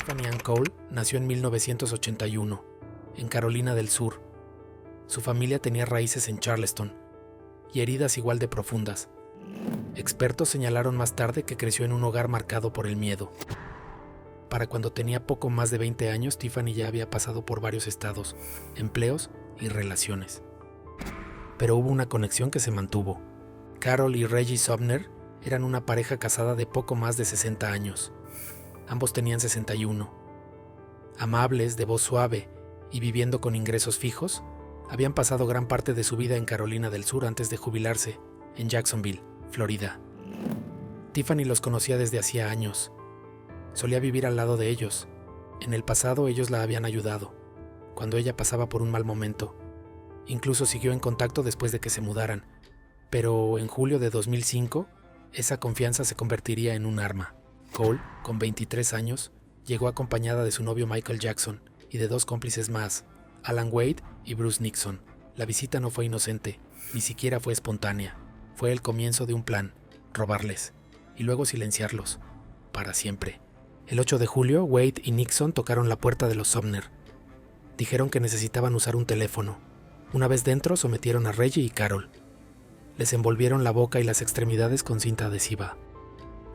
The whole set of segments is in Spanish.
Tiffany Ann Cole nació en 1981, en Carolina del Sur. Su familia tenía raíces en Charleston y heridas igual de profundas. Expertos señalaron más tarde que creció en un hogar marcado por el miedo. Para cuando tenía poco más de 20 años, Tiffany ya había pasado por varios estados, empleos y relaciones. Pero hubo una conexión que se mantuvo. Carol y Reggie Sumner eran una pareja casada de poco más de 60 años. Ambos tenían 61. Amables, de voz suave y viviendo con ingresos fijos, habían pasado gran parte de su vida en Carolina del Sur antes de jubilarse en Jacksonville, Florida. Tiffany los conocía desde hacía años. Solía vivir al lado de ellos. En el pasado ellos la habían ayudado, cuando ella pasaba por un mal momento. Incluso siguió en contacto después de que se mudaran, pero en julio de 2005, esa confianza se convertiría en un arma. Cole, con 23 años, llegó acompañada de su novio Michael Jackson y de dos cómplices más, Alan Wade y Bruce Nixon. La visita no fue inocente, ni siquiera fue espontánea. Fue el comienzo de un plan, robarles, y luego silenciarlos, para siempre. El 8 de julio, Wade y Nixon tocaron la puerta de los Sumner. Dijeron que necesitaban usar un teléfono. Una vez dentro, sometieron a Reggie y Carol. Les envolvieron la boca y las extremidades con cinta adhesiva.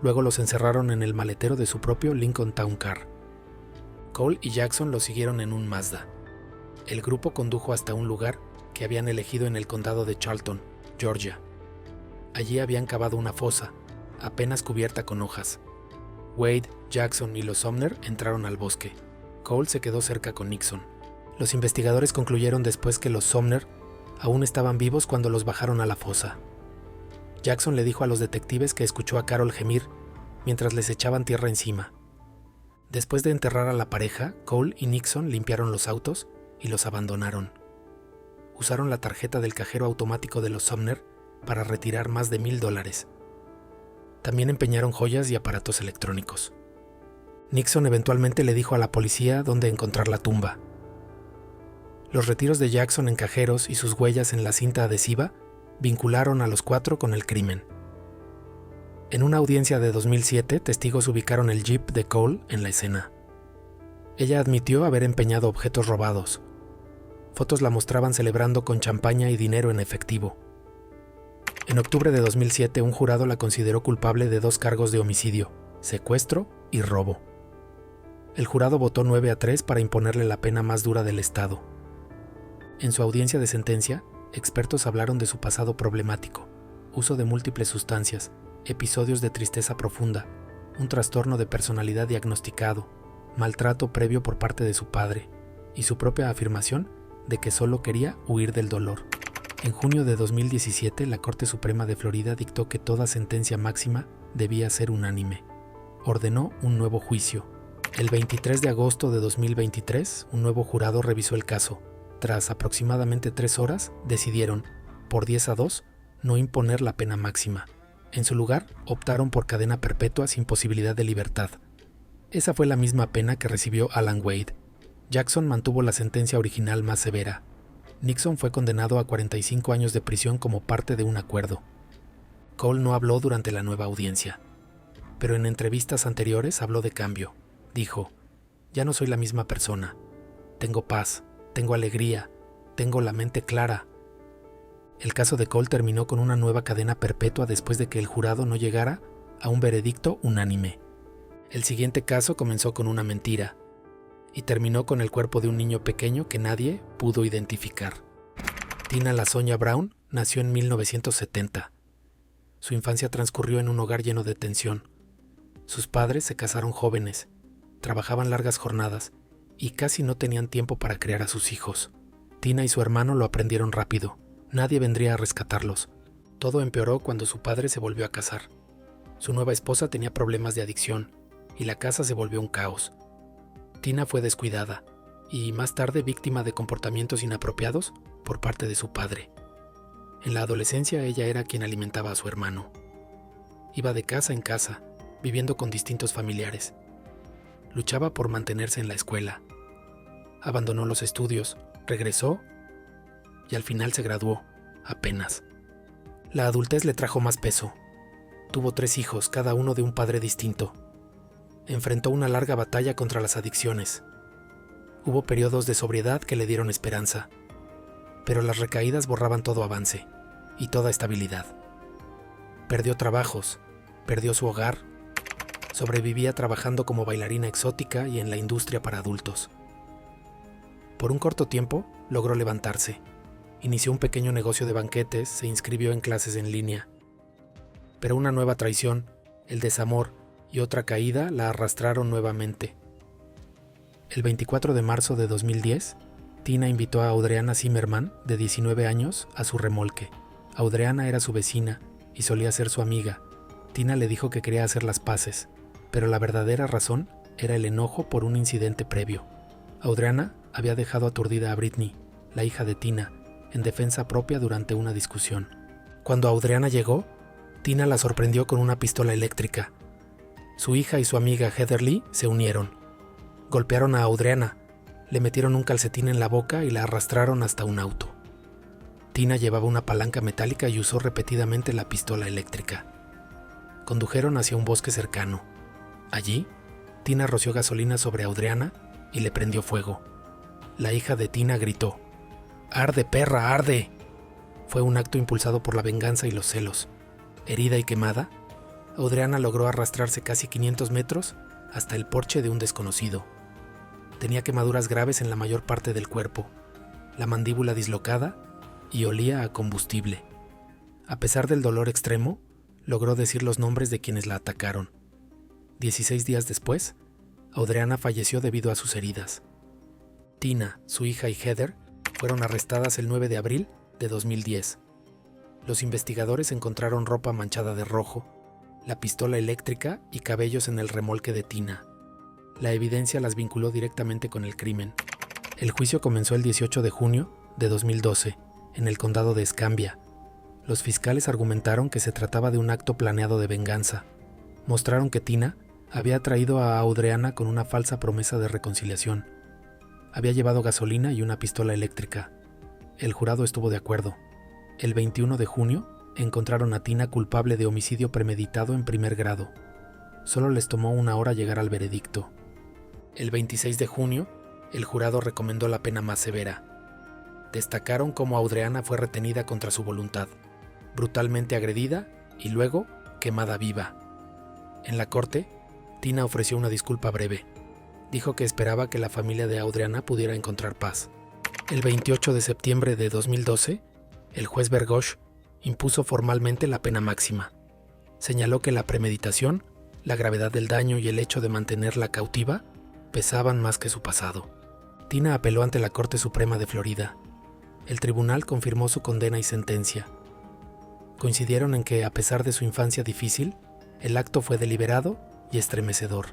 Luego los encerraron en el maletero de su propio Lincoln Town Car. Cole y Jackson los siguieron en un Mazda. El grupo condujo hasta un lugar que habían elegido en el condado de Charlton, Georgia. Allí habían cavado una fosa, apenas cubierta con hojas. Wade, Jackson y los Sumner entraron al bosque. Cole se quedó cerca con Nixon. Los investigadores concluyeron después que los Sumner aún estaban vivos cuando los bajaron a la fosa. Jackson le dijo a los detectives que escuchó a Carol gemir mientras les echaban tierra encima. Después de enterrar a la pareja, Cole y Nixon limpiaron los autos y los abandonaron. Usaron la tarjeta del cajero automático de los Sumner para retirar más de $1,000. También empeñaron joyas y aparatos electrónicos. Nixon eventualmente le dijo a la policía dónde encontrar la tumba. Los retiros de Jackson en cajeros y sus huellas en la cinta adhesiva vincularon a los cuatro con el crimen. En una audiencia de 2007, testigos ubicaron el Jeep de Cole en la escena. Ella admitió haber empeñado objetos robados. Fotos la mostraban celebrando con champaña y dinero en efectivo. En octubre de 2007, un jurado la consideró culpable de 2 cargos de homicidio, secuestro y robo. El jurado votó 9-3 para imponerle la pena más dura del estado. En su audiencia de sentencia, expertos hablaron de su pasado problemático, uso de múltiples sustancias, episodios de tristeza profunda, un trastorno de personalidad diagnosticado, maltrato previo por parte de su padre y su propia afirmación de que solo quería huir del dolor. En junio de 2017, la Corte Suprema de Florida dictó que toda sentencia máxima debía ser unánime. Ordenó un nuevo juicio. El 23 de agosto de 2023, un nuevo jurado revisó el caso. Tras aproximadamente 3 horas, decidieron, por 10-2, no imponer la pena máxima. En su lugar, optaron por cadena perpetua sin posibilidad de libertad. Esa fue la misma pena que recibió Alan Wade. Jackson mantuvo la sentencia original más severa. Nixon fue condenado a 45 años de prisión como parte de un acuerdo. Cole no habló durante la nueva audiencia, pero en entrevistas anteriores habló de cambio. Dijo, ya no soy la misma persona. Tengo paz, tengo alegría, tengo la mente clara. El caso de Cole terminó con una nueva cadena perpetua después de que el jurado no llegara a un veredicto unánime. El siguiente caso comenzó con una mentira y terminó con el cuerpo de un niño pequeño que nadie pudo identificar. Tina LaSonia Brown nació en 1970. Su infancia transcurrió en un hogar lleno de tensión. Sus padres se casaron jóvenes, trabajaban largas jornadas y casi no tenían tiempo para criar a sus hijos. Tina y su hermano lo aprendieron rápido. Nadie vendría a rescatarlos. Todo empeoró cuando su padre se volvió a casar. Su nueva esposa tenía problemas de adicción y la casa se volvió un caos. Tina fue descuidada y más tarde víctima de comportamientos inapropiados por parte de su padre. En la adolescencia ella era quien alimentaba a su hermano. Iba de casa en casa, viviendo con distintos familiares. Luchaba por mantenerse en la escuela. Abandonó los estudios, regresó y al final se graduó, apenas. La adultez le trajo más peso. Tuvo 3 hijos, cada uno de un padre distinto. enfrentó una larga batalla contra las adicciones. Hubo periodos de sobriedad que le dieron esperanza, pero las recaídas borraban todo avance y toda estabilidad. Perdió trabajos, perdió su hogar, sobrevivía trabajando como bailarina exótica y en la industria para adultos. Por un corto tiempo logró levantarse, inició un pequeño negocio de banquetes, se inscribió en clases en línea. Pero una nueva traición, el desamor y otra caída la arrastraron nuevamente. El 24 de marzo de 2010, Tina invitó a Audriana Zimmerman, de 19 años, a su remolque. Audriana era su vecina y solía ser su amiga. Tina le dijo que quería hacer las paces, pero la verdadera razón era el enojo por un incidente previo. Audriana había dejado aturdida a Britney, la hija de Tina, en defensa propia durante una discusión. Cuando Audriana llegó, Tina la sorprendió con una pistola eléctrica. Su hija y su amiga Heather Lee se unieron. Golpearon a Audriana, le metieron un calcetín en la boca y la arrastraron hasta un auto. Tina llevaba una palanca metálica y usó repetidamente la pistola eléctrica. Condujeron hacia un bosque cercano. Allí, Tina roció gasolina sobre Audriana y le prendió fuego. La hija de Tina gritó: «¡Arde, perra, arde!». Fue un acto impulsado por la venganza y los celos. Herida y quemada, Audriana logró arrastrarse casi 500 metros hasta el porche de un desconocido. Tenía quemaduras graves en la mayor parte del cuerpo, la mandíbula dislocada y olía a combustible. A pesar del dolor extremo, logró decir los nombres de quienes la atacaron. 16 días después, Audriana falleció debido a sus heridas. Tina, su hija y Heather fueron arrestadas el 9 de abril de 2010. Los investigadores encontraron ropa manchada de rojo, la pistola eléctrica y cabellos en el remolque de Tina. La evidencia las vinculó directamente con el crimen. El juicio comenzó el 18 de junio de 2012, en el condado de Escambia. Los fiscales argumentaron que se trataba de un acto planeado de venganza. Mostraron que Tina había traído a Audriana con una falsa promesa de reconciliación. Había llevado gasolina y una pistola eléctrica. El jurado estuvo de acuerdo. El 21 de junio encontraron a Tina culpable de homicidio premeditado en primer grado. Solo les tomó 1 hora llegar al veredicto. El 26 de junio, el jurado recomendó la pena más severa. Destacaron cómo Audriana fue retenida contra su voluntad, brutalmente agredida y luego quemada viva. En la corte, Tina ofreció una disculpa breve. Dijo que esperaba que la familia de Audriana pudiera encontrar paz. El 28 de septiembre de 2012, el juez Bergosh impuso formalmente la pena máxima. Señaló que la premeditación, la gravedad del daño y el hecho de mantenerla cautiva pesaban más que su pasado. Tina apeló ante la Corte Suprema de Florida. El tribunal confirmó su condena y sentencia. Coincidieron en que, a pesar de su infancia difícil, el acto fue deliberado y estremecedor.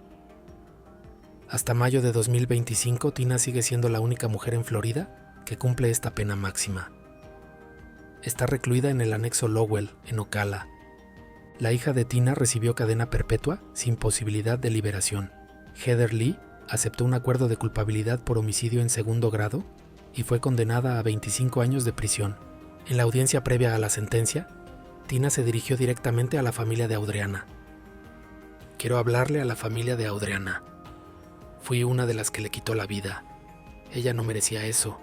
Hasta mayo de 2025, Tina sigue siendo la única mujer en Florida que cumple esta pena máxima. Está recluida en el anexo Lowell, en Ocala. La hija de Tina recibió cadena perpetua sin posibilidad de liberación. Heather Lee aceptó un acuerdo de culpabilidad por homicidio en segundo grado y fue condenada a 25 años de prisión. En la audiencia previa a la sentencia, Tina se dirigió directamente a la familia de Audriana. «Quiero hablarle a la familia de Audriana. Fui una de las que le quitó la vida. Ella no merecía eso.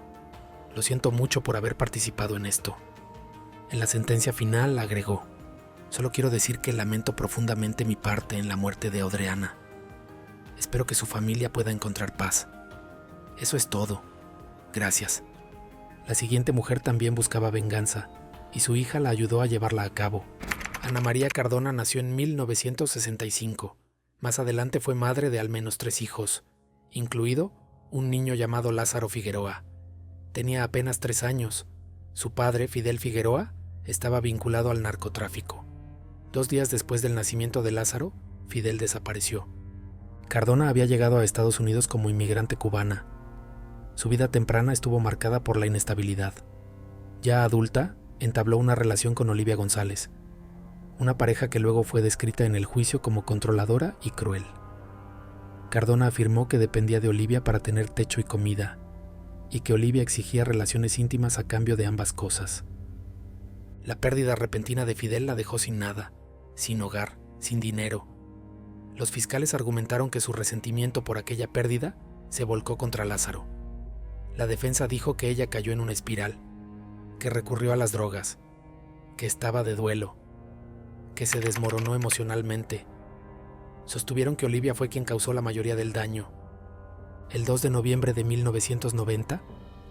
Lo siento mucho por haber participado en esto». En la sentencia final agregó: «Solo quiero decir que lamento profundamente mi parte en la muerte de Audriana. Espero que su familia pueda encontrar paz. Eso es todo. Gracias». La siguiente mujer también buscaba venganza, y su hija la ayudó a llevarla a cabo. Ana María Cardona nació en 1965. Más adelante fue madre de al menos 3 hijos, incluido un niño llamado Lázaro Figueroa. Tenía apenas 3 años. Su padre, Fidel Figueroa, estaba vinculado al narcotráfico. 2 días después del nacimiento de Lázaro, Fidel desapareció. Cardona había llegado a Estados Unidos como inmigrante cubana. Su vida temprana estuvo marcada por la inestabilidad. Ya adulta, entabló una relación con Olivia González, una pareja que luego fue descrita en el juicio como controladora y cruel. Cardona afirmó que dependía de Olivia para tener techo y comida, y que Olivia exigía relaciones íntimas a cambio de ambas cosas. La pérdida repentina de Fidel la dejó sin nada, sin hogar, sin dinero. Los fiscales argumentaron que su resentimiento por aquella pérdida se volcó contra Lázaro. La defensa dijo que ella cayó en una espiral, que recurrió a las drogas, que estaba de duelo, que se desmoronó emocionalmente. Sostuvieron que Olivia fue quien causó la mayoría del daño. El 2 de noviembre de 1990,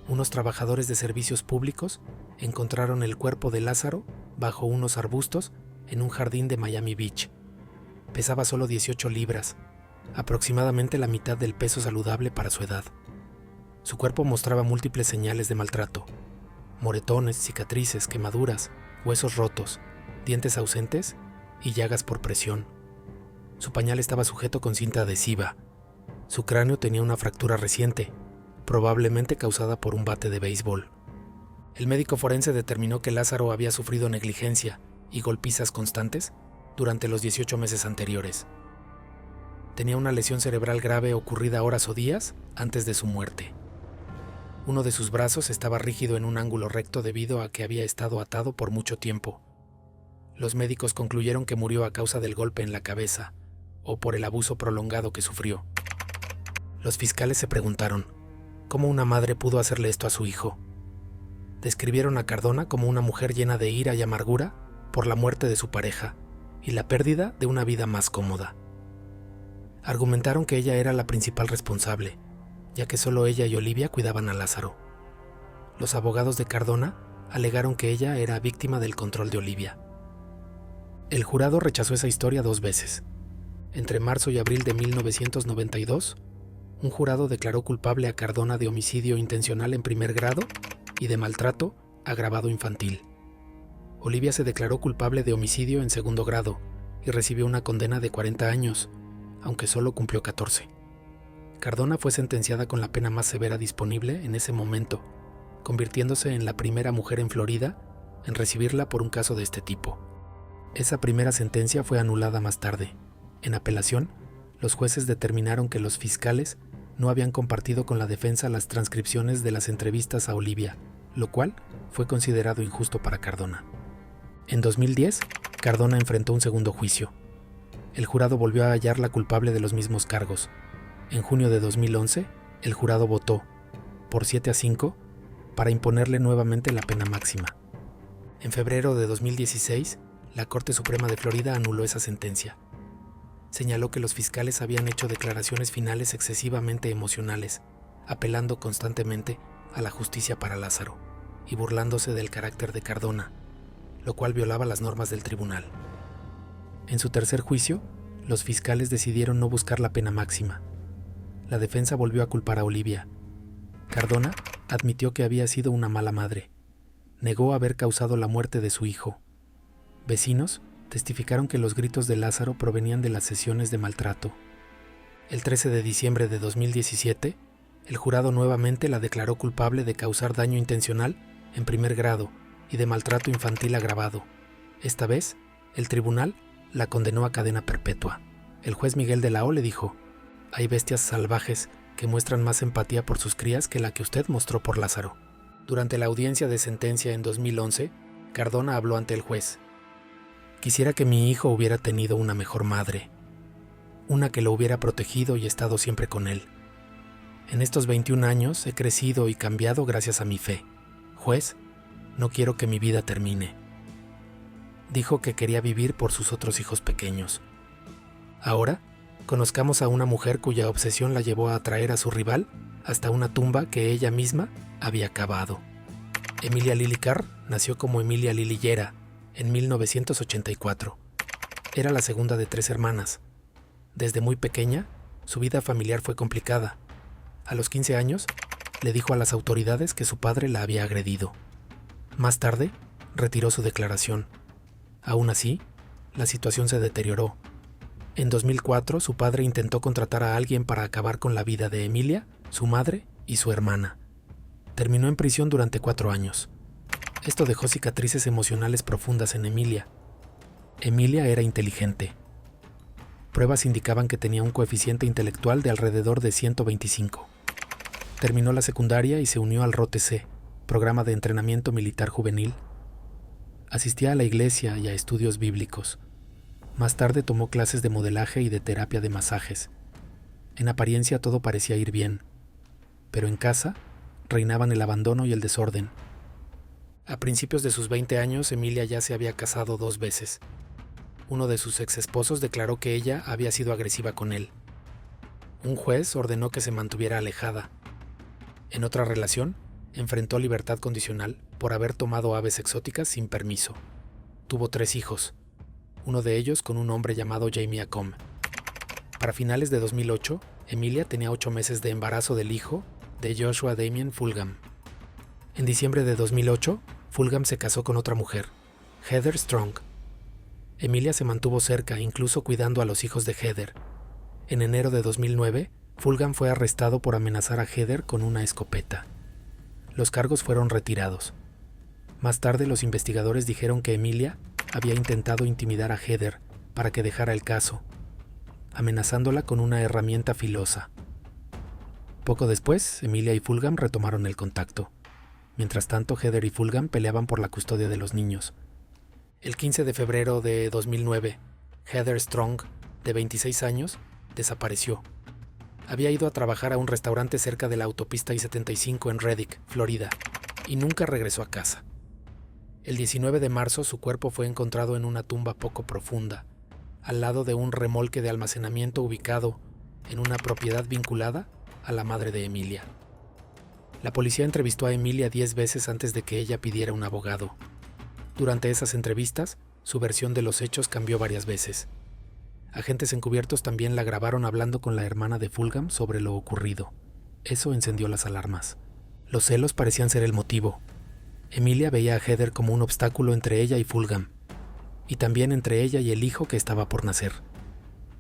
unos trabajadores de servicios públicos encontraron el cuerpo de Lázaro bajo unos arbustos en un jardín de Miami Beach. Pesaba solo 18 libras, aproximadamente la mitad del peso saludable para su edad. Su cuerpo mostraba múltiples señales de maltrato: moretones, cicatrices, quemaduras, huesos rotos, dientes ausentes y llagas por presión. Su pañal estaba sujeto con cinta adhesiva. Su cráneo tenía una fractura reciente, probablemente causada por un bate de béisbol. El médico forense determinó que Lázaro había sufrido negligencia y golpizas constantes durante los 18 meses anteriores. Tenía una lesión cerebral grave ocurrida horas o días antes de su muerte. Uno de sus brazos estaba rígido en un ángulo recto debido a que había estado atado por mucho tiempo. Los médicos concluyeron que murió a causa del golpe en la cabeza o por el abuso prolongado que sufrió. Los fiscales se preguntaron, ¿cómo una madre pudo hacerle esto a su hijo? Describieron a Cardona como una mujer llena de ira y amargura por la muerte de su pareja y la pérdida de una vida más cómoda. Argumentaron que ella era la principal responsable, ya que solo ella y Olivia cuidaban a Lázaro. Los abogados de Cardona alegaron que ella era víctima del control de Olivia. El jurado rechazó esa historia 2 veces. Entre marzo y abril de 1992, un jurado declaró culpable a Cardona de homicidio intencional en primer grado y de maltrato agravado infantil. Olivia se declaró culpable de homicidio en segundo grado y recibió una condena de 40 años, aunque solo cumplió 14. Cardona fue sentenciada con la pena más severa disponible en ese momento, convirtiéndose en la primera mujer en Florida en recibirla por un caso de este tipo. Esa primera sentencia fue anulada más tarde. En apelación, los jueces determinaron que los fiscales no habían compartido con la defensa las transcripciones de las entrevistas a Olivia, lo cual fue considerado injusto para Cardona. En 2010, Cardona enfrentó un segundo juicio. El jurado volvió a hallarla culpable de los mismos cargos. En junio de 2011, el jurado votó, por 7-5, para imponerle nuevamente la pena máxima. En febrero de 2016, la Corte Suprema de Florida anuló esa sentencia. Señaló que los fiscales habían hecho declaraciones finales excesivamente emocionales, apelando constantemente a la justicia para Lázaro y burlándose del carácter de Cardona, lo cual violaba las normas del tribunal. En su tercer juicio, los fiscales decidieron no buscar la pena máxima. La defensa volvió a culpar a Olivia. Cardona admitió que había sido una mala madre. Negó haber causado la muerte de su hijo. Vecinos testificaron que los gritos de Lázaro provenían de las sesiones de maltrato. El 13 de diciembre de 2017, el jurado nuevamente la declaró culpable de causar daño intencional en primer grado y de maltrato infantil agravado. Esta vez, el tribunal la condenó a cadena perpetua. El juez Miguel de la O le dijo: «Hay bestias salvajes que muestran más empatía por sus crías que la que usted mostró por Lázaro». Durante la audiencia de sentencia en 2011, Cardona habló ante el juez. «Quisiera que mi hijo hubiera tenido una mejor madre, una que lo hubiera protegido y estado siempre con él. En estos 21 años he crecido y cambiado gracias a mi fe. Juez, no quiero que mi vida termine». Dijo que quería vivir por sus otros hijos pequeños. Ahora, conozcamos a una mujer cuya obsesión la llevó a atraer a su rival hasta una tumba que ella misma había cavado. Emilia Lily Carr nació como Emilia Lily Llera en 1984. Era la segunda de 3 hermanas. Desde muy pequeña, su vida familiar fue complicada. A los 15 años, le dijo a las autoridades que su padre la había agredido. Más tarde, retiró su declaración. Aún así, la situación se deterioró. En 2004, su padre intentó contratar a alguien para acabar con la vida de Emilia, su madre y su hermana. Terminó en prisión durante 4 años. Esto dejó cicatrices emocionales profundas en Emilia. Emilia era inteligente. Pruebas indicaban que tenía un coeficiente intelectual de alrededor de 125. Terminó la secundaria y se unió al ROTC, programa de entrenamiento militar juvenil. Asistía a la iglesia y a estudios bíblicos. Más tarde tomó clases de modelaje y de terapia de masajes. En apariencia todo parecía ir bien, pero en casa reinaban el abandono y el desorden. A principios de sus 20 años, Emilia ya se había casado 2 veces. Uno de sus exesposos declaró que ella había sido agresiva con él. Un juez ordenó que se mantuviera alejada. En otra relación, enfrentó libertad condicional por haber tomado aves exóticas sin permiso. Tuvo 3 hijos, uno de ellos con un hombre llamado Jamie Acom. Para finales de 2008, Emilia tenía 8 meses de embarazo del hijo de Joshua Damien Fulgham. En diciembre de 2008, Fulgham se casó con otra mujer, Heather Strong. Emilia se mantuvo cerca, incluso cuidando a los hijos de Heather. En enero de 2009, Fulgham fue arrestado por amenazar a Heather con una escopeta. Los cargos fueron retirados. Más tarde, los investigadores dijeron que Emilia había intentado intimidar a Heather para que dejara el caso, amenazándola con una herramienta filosa. Poco después, Emilia y Fulgham retomaron el contacto. Mientras tanto, Heather y Fulgham peleaban por la custodia de los niños. El 15 de febrero de 2009, Heather Strong, de 26 años, desapareció. Había ido a trabajar a un restaurante cerca de la autopista I-75 en Reddick, Florida, y nunca regresó a casa. El 19 de marzo su cuerpo fue encontrado en una tumba poco profunda, al lado de un remolque de almacenamiento ubicado en una propiedad vinculada a la madre de Emilia. La policía entrevistó a Emilia 10 veces antes de que ella pidiera un abogado. Durante esas entrevistas, su versión de los hechos cambió varias veces. Agentes encubiertos también la grabaron hablando con la hermana de Fulgham sobre lo ocurrido. Eso encendió las alarmas. Los celos parecían ser el motivo. Emilia veía a Heather como un obstáculo entre ella y Fulgham, y también entre ella y el hijo que estaba por nacer.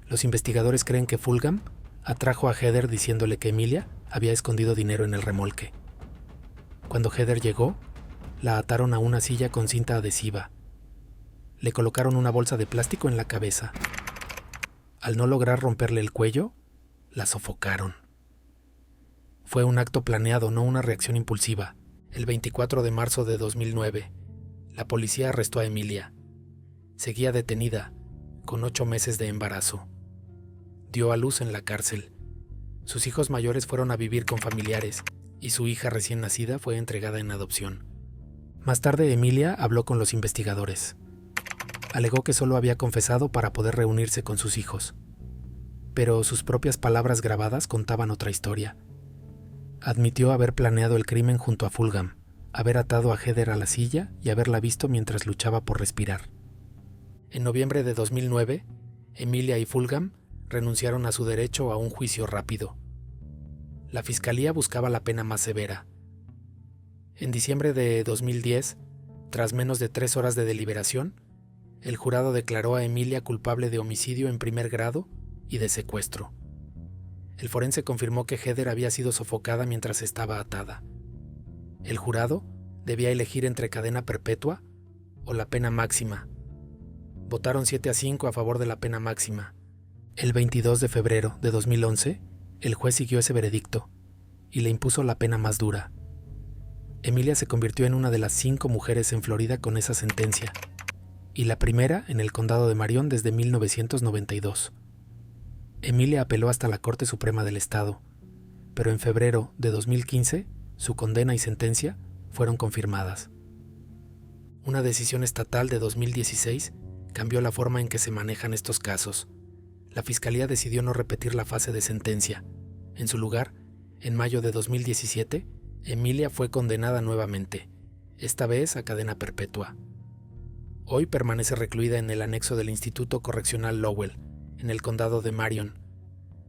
Los investigadores creen que Fulgham atrajo a Heather diciéndole que Emilia había escondido dinero en el remolque. Cuando Heather llegó, la ataron a una silla con cinta adhesiva. Le colocaron una bolsa de plástico en la cabeza. Al no lograr romperle el cuello, la sofocaron. Fue un acto planeado, no una reacción impulsiva. El 24 de marzo de 2009, la policía arrestó a Emilia. Seguía detenida, con 8 meses de embarazo. Dio a luz en la cárcel. Sus hijos mayores fueron a vivir con familiares y su hija recién nacida fue entregada en adopción. Más tarde, Emilia habló con los investigadores. Alegó que solo había confesado para poder reunirse con sus hijos. Pero sus propias palabras grabadas contaban otra historia. Admitió haber planeado el crimen junto a Fulgham, haber atado a Heather a la silla y haberla visto mientras luchaba por respirar. En noviembre de 2009, Emilia y Fulgham renunciaron a su derecho a un juicio rápido. La fiscalía buscaba la pena más severa. En diciembre de 2010, tras menos de 3 horas de deliberación, el jurado declaró a Emilia culpable de homicidio en primer grado y de secuestro. El forense confirmó que Heather había sido sofocada mientras estaba atada. El jurado debía elegir entre cadena perpetua o la pena máxima. Votaron 7-5 a favor de la pena máxima. El 22 de febrero de 2011, el juez siguió ese veredicto y le impuso la pena más dura. Emilia se convirtió en una de las 5 mujeres en Florida con esa sentencia, y la primera en el condado de Marion desde 1992. Emilia apeló hasta la Corte Suprema del Estado, pero en febrero de 2015, su condena y sentencia fueron confirmadas. Una decisión estatal de 2016 cambió la forma en que se manejan estos casos. La Fiscalía decidió no repetir la fase de sentencia. En su lugar, en mayo de 2017, Emilia fue condenada nuevamente, esta vez a cadena perpetua. Hoy permanece recluida en el anexo del Instituto Correccional Lowell, en el condado de Marion.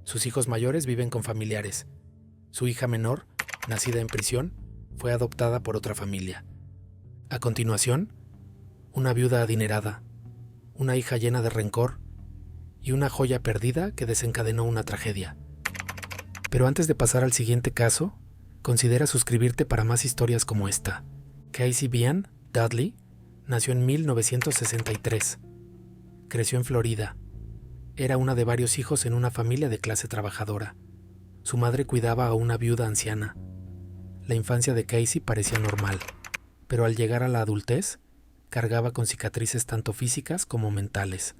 Sus hijos mayores viven con familiares. Su hija menor, nacida en prisión, fue adoptada por otra familia. A continuación, una viuda adinerada, una hija llena de rencor y una joya perdida que desencadenó una tragedia. Pero antes de pasar al siguiente caso, considera suscribirte para más historias como esta. Casey Bian Dudley nació en 1963. Creció en Florida. Era una de varios hijos en una familia de clase trabajadora. Su madre cuidaba a una viuda anciana. La infancia de Casey parecía normal, pero al llegar a la adultez, cargaba con cicatrices tanto físicas como mentales.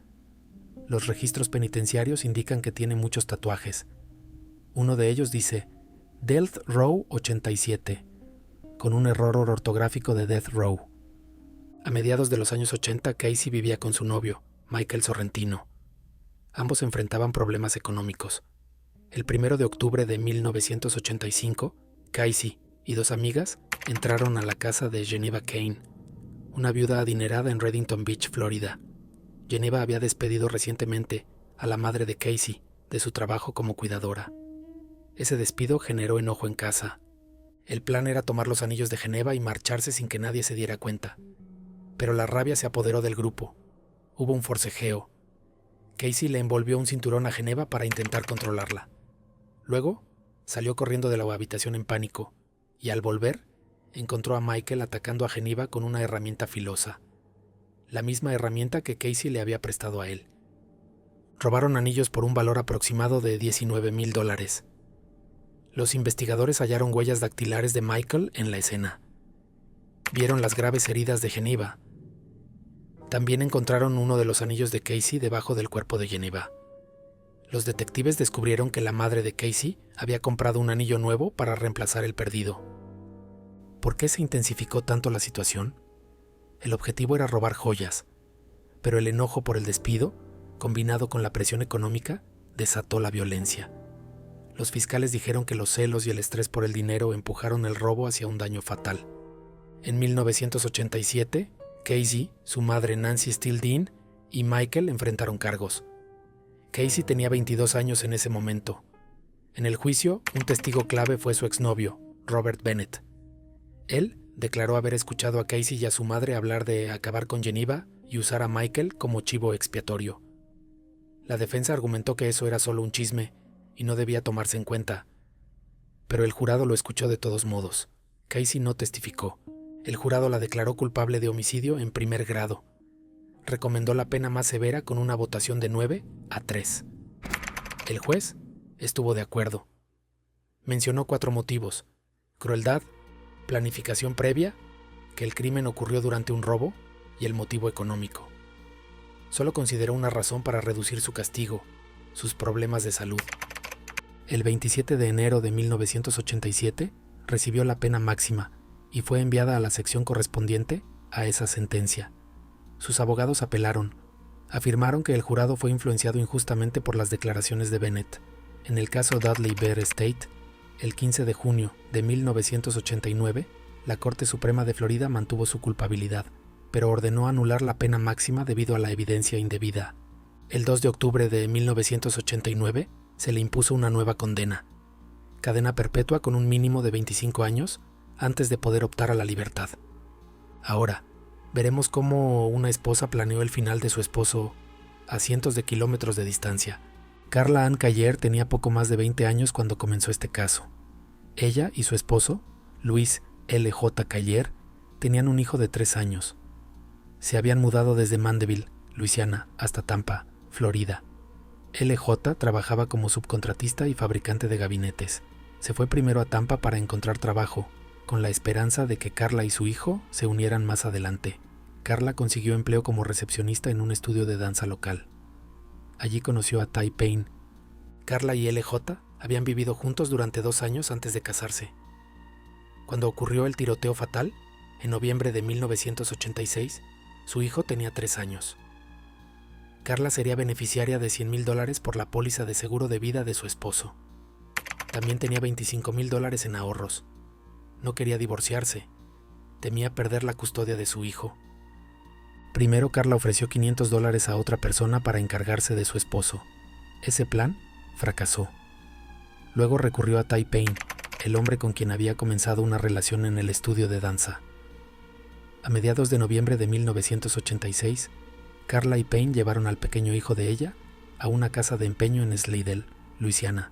Los registros penitenciarios indican que tiene muchos tatuajes. Uno de ellos dice Death Row 87, con un error ortográfico de Death Row. A mediados de los años 80, Casey vivía con su novio, Michael Sorrentino. Ambos enfrentaban problemas económicos. El 1 de octubre de 1985, Casey y dos amigas entraron a la casa de Geneva Kane, una viuda adinerada en Redington Beach, Florida. Geneva había despedido recientemente a la madre de Casey de su trabajo como cuidadora. Ese despido generó enojo en casa. El plan era tomar los anillos de Geneva y marcharse sin que nadie se diera cuenta. Pero la rabia se apoderó del grupo. Hubo un forcejeo. Casey le envolvió un cinturón a Geneva para intentar controlarla. Luego, salió corriendo de la habitación en pánico, y al volver, encontró a Michael atacando a Geneva con una herramienta filosa. La misma herramienta que Casey le había prestado a él. Robaron anillos por un valor aproximado de $19,000. Los investigadores hallaron huellas dactilares de Michael en la escena. Vieron las graves heridas de Geneva. También encontraron uno de los anillos de Casey debajo del cuerpo de Geneva. Los detectives descubrieron que la madre de Casey había comprado un anillo nuevo para reemplazar el perdido. ¿Por qué se intensificó tanto la situación? El objetivo era robar joyas, pero el enojo por el despido, combinado con la presión económica, desató la violencia. Los fiscales dijeron que los celos y el estrés por el dinero empujaron el robo hacia un daño fatal. En 1987, Casey, su madre Nancy Steele Dean y Michael enfrentaron cargos. Casey tenía 22 años en ese momento. En el juicio, un testigo clave fue su exnovio, Robert Bennett. Él declaró haber escuchado a Casey y a su madre hablar de acabar con Geneva y usar a Michael como chivo expiatorio. La defensa argumentó que eso era solo un chisme y no debía tomarse en cuenta. Pero el jurado lo escuchó de todos modos. Casey no testificó. El jurado la declaró culpable de homicidio en primer grado. Recomendó la pena más severa con una votación de 9-3. El juez estuvo de acuerdo. Mencionó 4 motivos: crueldad, planificación previa, que el crimen ocurrió durante un robo y el motivo económico. Solo consideró una razón para reducir su castigo: sus problemas de salud. El 27 de enero de 1987 recibió la pena máxima y fue enviada a la sección correspondiente a esa sentencia. Sus abogados apelaron. Afirmaron que el jurado fue influenciado injustamente por las declaraciones de Bennett. En el caso Dudley Bear Estate, el 15 de junio de 1989, la Corte Suprema de Florida mantuvo su culpabilidad, pero ordenó anular la pena máxima debido a la evidencia indebida. El 2 de octubre de 1989, se le impuso una nueva condena: cadena perpetua con un mínimo de 25 años antes de poder optar a la libertad. Ahora, veremos cómo una esposa planeó el final de su esposo a cientos de kilómetros de distancia. Carla Ann Cayer tenía poco más de 20 años cuando comenzó este caso. Ella y su esposo, Luis L.J. Cayer, tenían un hijo de 3 años. Se habían mudado desde Mandeville, Luisiana, hasta Tampa, Florida. L.J. trabajaba como subcontratista y fabricante de gabinetes. Se fue primero a Tampa para encontrar trabajo, con la esperanza de que Carla y su hijo se unieran más adelante. Carla consiguió empleo como recepcionista en un estudio de danza local. Allí conoció a Ty Payne. Carla y L.J. habían vivido juntos durante 2 años antes de casarse. Cuando ocurrió el tiroteo fatal, en noviembre de 1986, su hijo tenía 3 años. Carla sería beneficiaria de $100,000 por la póliza de seguro de vida de su esposo. También tenía $25,000 en ahorros. No quería divorciarse. Temía perder la custodia de su hijo. Primero, Carla ofreció $500 a otra persona para encargarse de su esposo. Ese plan fracasó. Luego recurrió a Ty Payne, el hombre con quien había comenzado una relación en el estudio de danza. A mediados de noviembre de 1986, Carla y Payne llevaron al pequeño hijo de ella a una casa de empeño en Slidell, Luisiana.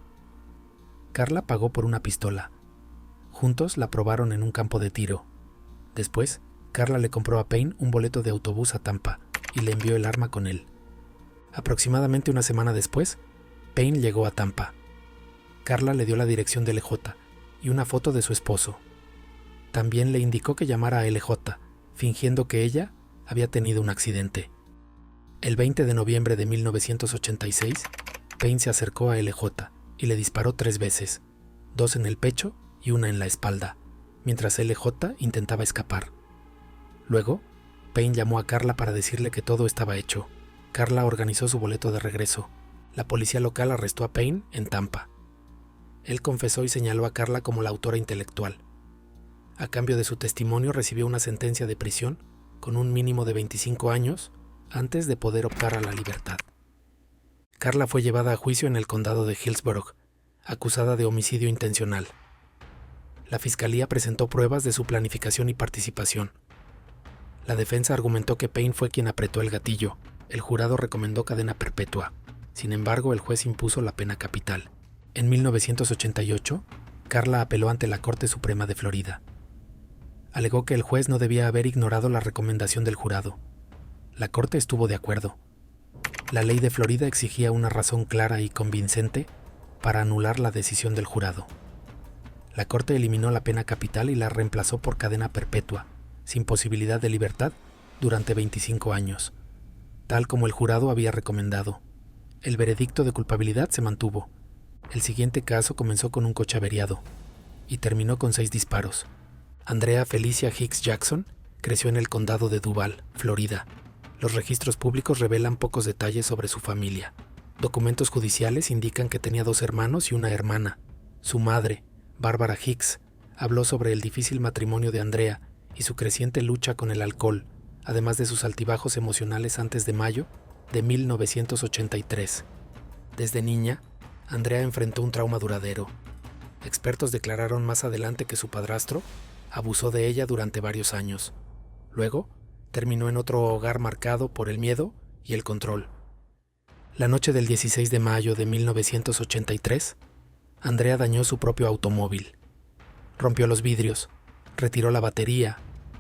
Carla pagó por una pistola. Juntos la probaron en un campo de tiro. Después, Carla le compró a Payne un boleto de autobús a Tampa y le envió el arma con él. Aproximadamente una semana después, Payne llegó a Tampa. Carla le dio la dirección de L.J. y una foto de su esposo. También le indicó que llamara a L.J., fingiendo que ella había tenido un accidente. El 20 de noviembre de 1986, Payne se acercó a LJ y le disparó 3 veces, 2 en el pecho y 1 en la espalda, mientras LJ intentaba escapar. Luego, Payne llamó a Carla para decirle que todo estaba hecho. Carla organizó su boleto de regreso. La policía local arrestó a Payne en Tampa. Él confesó y señaló a Carla como la autora intelectual. A cambio de su testimonio recibió una sentencia de prisión con un mínimo de 25 años antes de poder optar a la libertad. Carla fue llevada a juicio en el condado de Hillsborough, acusada de homicidio intencional. La fiscalía presentó pruebas de su planificación y participación. La defensa argumentó que Payne fue quien apretó el gatillo. El jurado recomendó cadena perpetua. Sin embargo, el juez impuso la pena capital. En 1988, Carla apeló ante la Corte Suprema de Florida. Alegó que el juez no debía haber ignorado la recomendación del jurado. La Corte estuvo de acuerdo. La ley de Florida exigía una razón clara y convincente para anular la decisión del jurado. La Corte eliminó la pena capital y la reemplazó por cadena perpetua, sin posibilidad de libertad, durante 25 años, tal como el jurado había recomendado. El veredicto de culpabilidad se mantuvo. El siguiente caso comenzó con un coche averiado y terminó con 6 disparos. Andrea Felicia Hicks Jackson creció en el condado de Duval, Florida. Los registros públicos revelan pocos detalles sobre su familia. Documentos judiciales indican que tenía 2 hermanos y una hermana. Su madre, Barbara Hicks, habló sobre el difícil matrimonio de Andrea y su creciente lucha con el alcohol, además de sus altibajos emocionales antes de mayo de 1983. Desde niña, Andrea enfrentó un trauma duradero. Expertos declararon más adelante que su padrastro abusó de ella durante varios años. Luego, terminó en otro hogar marcado por el miedo y el control. La noche del 16 de mayo de 1983, Andrea dañó su propio automóvil. Rompió los vidrios, retiró la batería,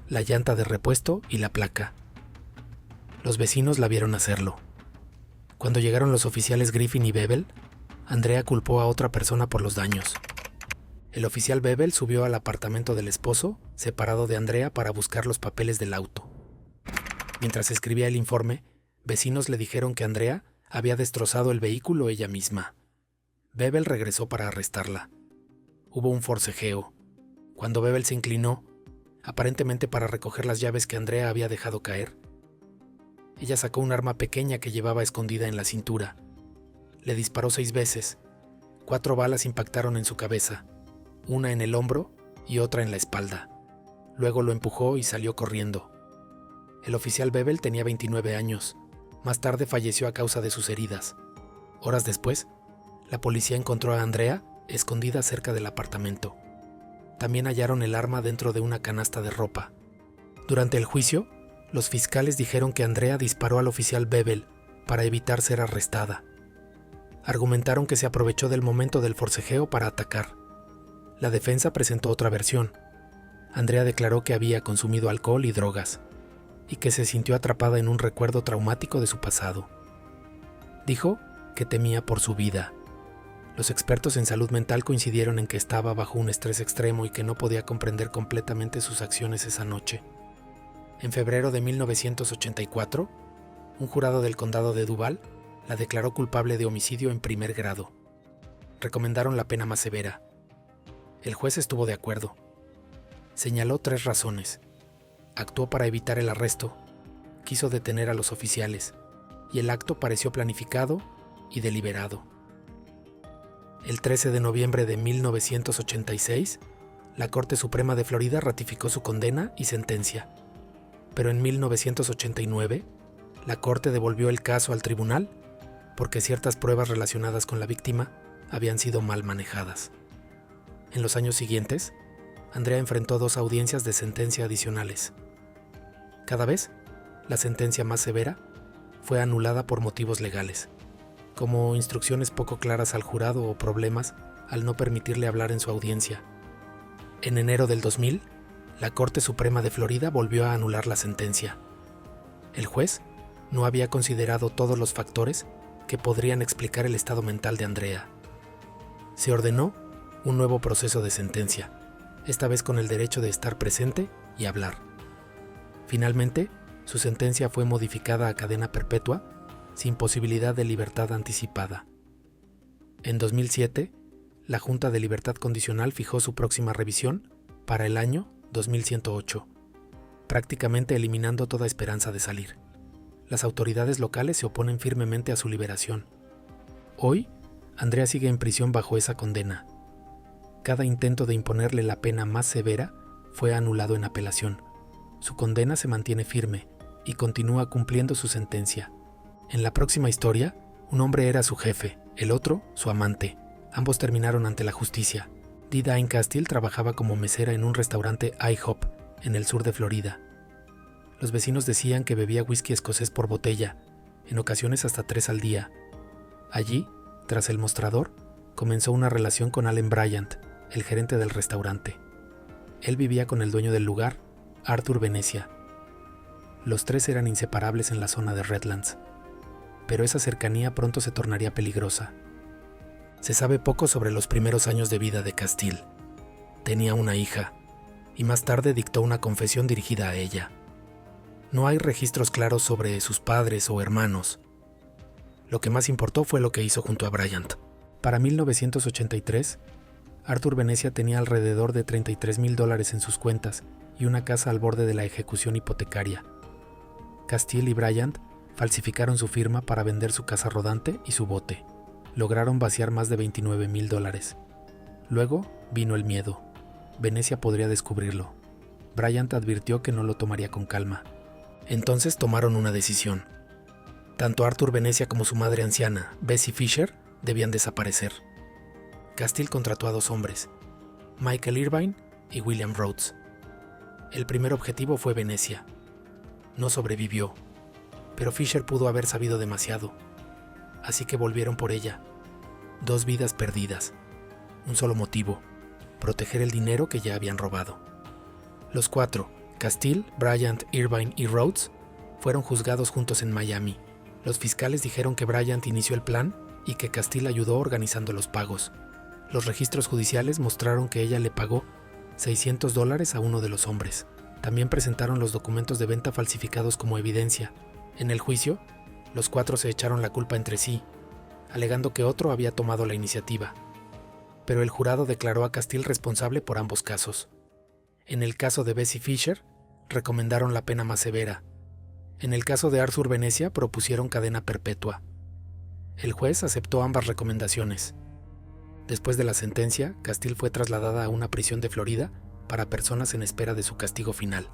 la llanta de repuesto y la placa. Los vecinos la vieron hacerlo. Cuando llegaron los oficiales Griffin y Bebel, Andrea culpó a otra persona por los daños. El oficial Bebel subió al apartamento del esposo, separado de Andrea, para buscar los papeles del auto. Mientras escribía el informe, vecinos le dijeron que Andrea había destrozado el vehículo ella misma. Bebel regresó para arrestarla. Hubo un forcejeo. Cuando Bebel se inclinó, aparentemente para recoger las llaves que Andrea había dejado caer, ella sacó un arma pequeña que llevaba escondida en la cintura. Le disparó 6 veces. 4 balas impactaron en su cabeza, una en el hombro y otra en la espalda. Luego lo empujó y salió corriendo. El oficial Bebel tenía 29 años. Más tarde falleció a causa de sus heridas. Horas después, la policía encontró a Andrea escondida cerca del apartamento. También hallaron el arma dentro de una canasta de ropa. Durante el juicio, los fiscales dijeron que Andrea disparó al oficial Bebel para evitar ser arrestada. Argumentaron que se aprovechó del momento del forcejeo para atacar. La defensa presentó otra versión. Andrea declaró que había consumido alcohol y drogas, y que se sintió atrapada en un recuerdo traumático de su pasado. Dijo que temía por su vida. Los expertos en salud mental coincidieron en que estaba bajo un estrés extremo y que no podía comprender completamente sus acciones esa noche. En febrero de 1984, un jurado del condado de Duval la declaró culpable de homicidio en primer grado. Recomendaron la pena más severa. El juez estuvo de acuerdo. Señaló 3 razones. Actuó para evitar el arresto, quiso detener a los oficiales, y el acto pareció planificado y deliberado. El 13 de noviembre de 1986, la Corte Suprema de Florida ratificó su condena y sentencia. Pero en 1989, la Corte devolvió el caso al tribunal porque ciertas pruebas relacionadas con la víctima habían sido mal manejadas. En los años siguientes, Andrea enfrentó 2 audiencias de sentencia adicionales. Cada vez, la sentencia más severa fue anulada por motivos legales, como instrucciones poco claras al jurado o problemas al no permitirle hablar en su audiencia. En enero del 2000, la Corte Suprema de Florida volvió a anular la sentencia. El juez no había considerado todos los factores que podrían explicar el estado mental de Andrea. Se ordenó un nuevo proceso de sentencia, esta vez con el derecho de estar presente y hablar. Finalmente, su sentencia fue modificada a cadena perpetua sin posibilidad de libertad anticipada. En 2007, la Junta de Libertad Condicional fijó su próxima revisión para el año 2108, prácticamente eliminando toda esperanza de salir. Las autoridades locales se oponen firmemente a su liberación. Hoy, Andrea sigue en prisión bajo esa condena. Cada intento de imponerle la pena más severa fue anulado en apelación. Su condena se mantiene firme y continúa cumpliendo su sentencia. En la próxima historia, un hombre era su jefe, el otro su amante. Ambos terminaron ante la justicia. Dee Dine Castile trabajaba como mesera en un restaurante IHOP en el sur de Florida. Los vecinos decían que bebía whisky escocés por botella, en ocasiones hasta 3 al día. Allí, tras el mostrador, comenzó una relación con Allen Bryant, el gerente del restaurante. Él vivía con el dueño del lugar, Arthur Venecia. Los tres eran inseparables en la zona de Redlands, pero esa cercanía pronto se tornaría peligrosa. Se sabe poco sobre los primeros años de vida de Castile. Tenía una hija, y más tarde dictó una confesión dirigida a ella. No hay registros claros sobre sus padres o hermanos. Lo que más importó fue lo que hizo junto a Bryant. Para 1983, Arthur Venecia tenía alrededor de $33,000 en sus cuentas y una casa al borde de la ejecución hipotecaria. Castile y Bryant falsificaron su firma para vender su casa rodante y su bote. Lograron vaciar más de $29,000. Luego vino el miedo. Venecia podría descubrirlo. Bryant advirtió que no lo tomaría con calma. Entonces tomaron una decisión. Tanto Arthur Venecia como su madre anciana, Bessie Fisher, debían desaparecer. Castile contrató a 2 hombres, Michael Irvine y William Rhodes. El primer objetivo fue Venecia. No sobrevivió, pero Fisher pudo haber sabido demasiado. Así que volvieron por ella. 2 vidas perdidas. Un solo motivo: proteger el dinero que ya habían robado. Los 4, Castile, Bryant, Irvine y Rhodes, fueron juzgados juntos en Miami. Los fiscales dijeron que Bryant inició el plan y que Castile ayudó organizando los pagos. Los registros judiciales mostraron que ella le pagó $600 a uno de los hombres. También presentaron los documentos de venta falsificados como evidencia. En el juicio, los 4 se echaron la culpa entre sí, alegando que otro había tomado la iniciativa. Pero el jurado declaró a Castile responsable por ambos casos. En el caso de Bessie Fisher, recomendaron la pena más severa. En el caso de Arthur Venecia, propusieron cadena perpetua. El juez aceptó ambas recomendaciones. Después de la sentencia, Castile fue trasladada a una prisión de Florida para personas en espera de su castigo final.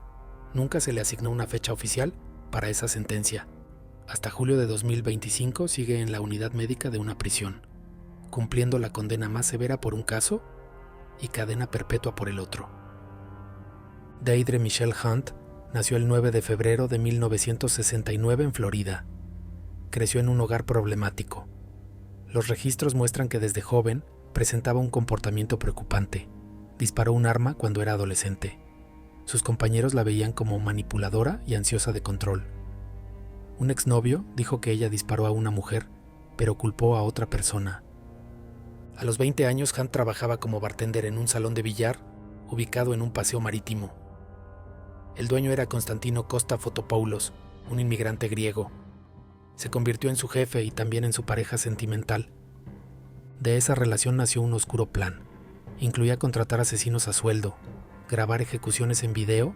Nunca se le asignó una fecha oficial para esa sentencia. Hasta julio de 2025 sigue en la unidad médica de una prisión, cumpliendo la condena más severa por un caso y cadena perpetua por el otro. Deirdre Michelle Hunt nació el 9 de febrero de 1969 en Florida. Creció en un hogar problemático. Los registros muestran que desde joven presentaba un comportamiento preocupante. Disparó un arma cuando era adolescente. Sus compañeros la veían como manipuladora y ansiosa de control. Un exnovio dijo que ella disparó a una mujer, pero culpó a otra persona. A los 20 años, Hunt trabajaba como bartender en un salón de billar ubicado en un paseo marítimo. El dueño era Constantino Costa Fotopoulos, un inmigrante griego. Se convirtió en su jefe y también en su pareja sentimental. De esa relación nació un oscuro plan. Incluía contratar asesinos a sueldo, grabar ejecuciones en video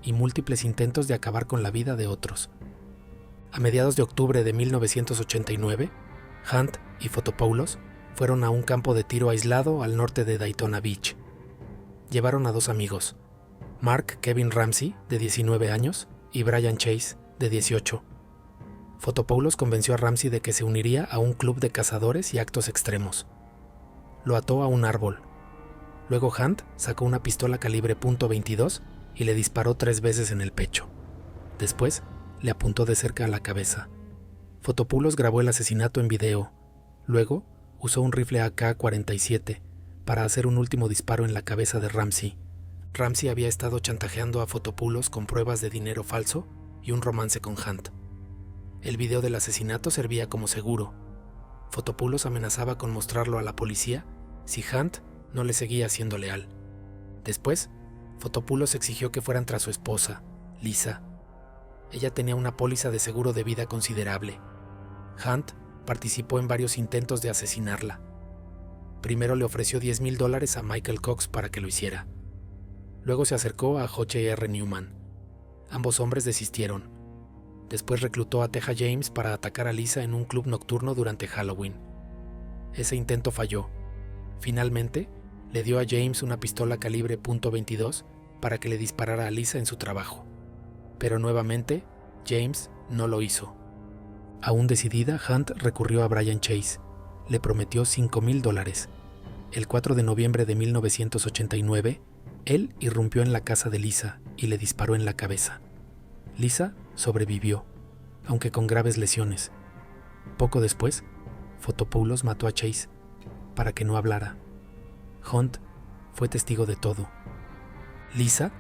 y múltiples intentos de acabar con la vida de otros. A mediados de octubre de 1989, Hunt y Fotopoulos fueron a un campo de tiro aislado al norte de Daytona Beach. Llevaron a 2 amigos, Mark Kevin Ramsey, de 19 años, y Brian Chase, de 18. Fotopoulos convenció a Ramsey de que se uniría a un club de cazadores y actos extremos. Lo ató a un árbol. Luego Hunt sacó una pistola calibre .22 y le disparó 3 veces en el pecho. Después, le apuntó de cerca a la cabeza. Fotopoulos grabó el asesinato en video. Luego, usó un rifle AK-47 para hacer un último disparo en la cabeza de Ramsey. Ramsey había estado chantajeando a Fotopoulos con pruebas de dinero falso y un romance con Hunt. El video del asesinato servía como seguro. Fotopoulos amenazaba con mostrarlo a la policía si Hunt no le seguía siendo leal. Después, Fotopoulos exigió que fueran tras su esposa, Lisa. Ella tenía una póliza de seguro de vida considerable. Hunt participó en varios intentos de asesinarla. Primero le ofreció $10,000 a Michael Cox para que lo hiciera. Luego se acercó a J.R. Newman. Ambos hombres desistieron. Después reclutó a Teja James para atacar a Lisa en un club nocturno durante Halloween. Ese intento falló. Finalmente, le dio a James una pistola calibre .22 para que le disparara a Lisa en su trabajo. Pero nuevamente, James no lo hizo. Aún decidida, Hunt recurrió a Brian Chase. Le prometió $5,000. El 4 de noviembre de 1989, él irrumpió en la casa de Lisa y le disparó en la cabeza. Lisa sobrevivió, aunque con graves lesiones. Poco después, Fotopoulos mató a Chase para que no hablara. Hunt fue testigo de todo. Lisa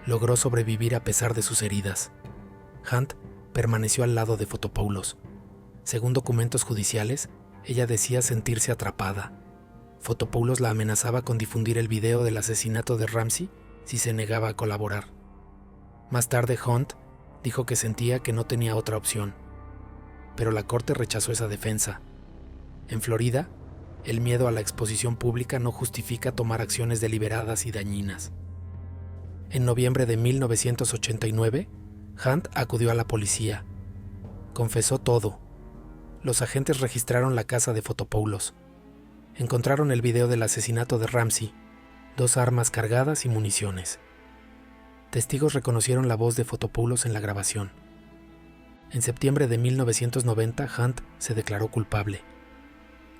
logró sobrevivir a pesar de sus heridas. Hunt permaneció al lado de Fotopoulos. Según documentos judiciales, ella decía sentirse atrapada. Fotopoulos la amenazaba con difundir el video del asesinato de Ramsey si se negaba a colaborar. Más tarde, Hunt dijo que sentía que no tenía otra opción. Pero la corte rechazó esa defensa. En Florida, el miedo a la exposición pública no justifica tomar acciones deliberadas y dañinas. En noviembre de 1989, Hunt acudió a la policía. Confesó todo. Los agentes registraron la casa de Fotopoulos. Encontraron el video del asesinato de Ramsey, 2 armas cargadas y municiones. Testigos reconocieron la voz de Fotopoulos en la grabación. En septiembre de 1990, Hunt se declaró culpable.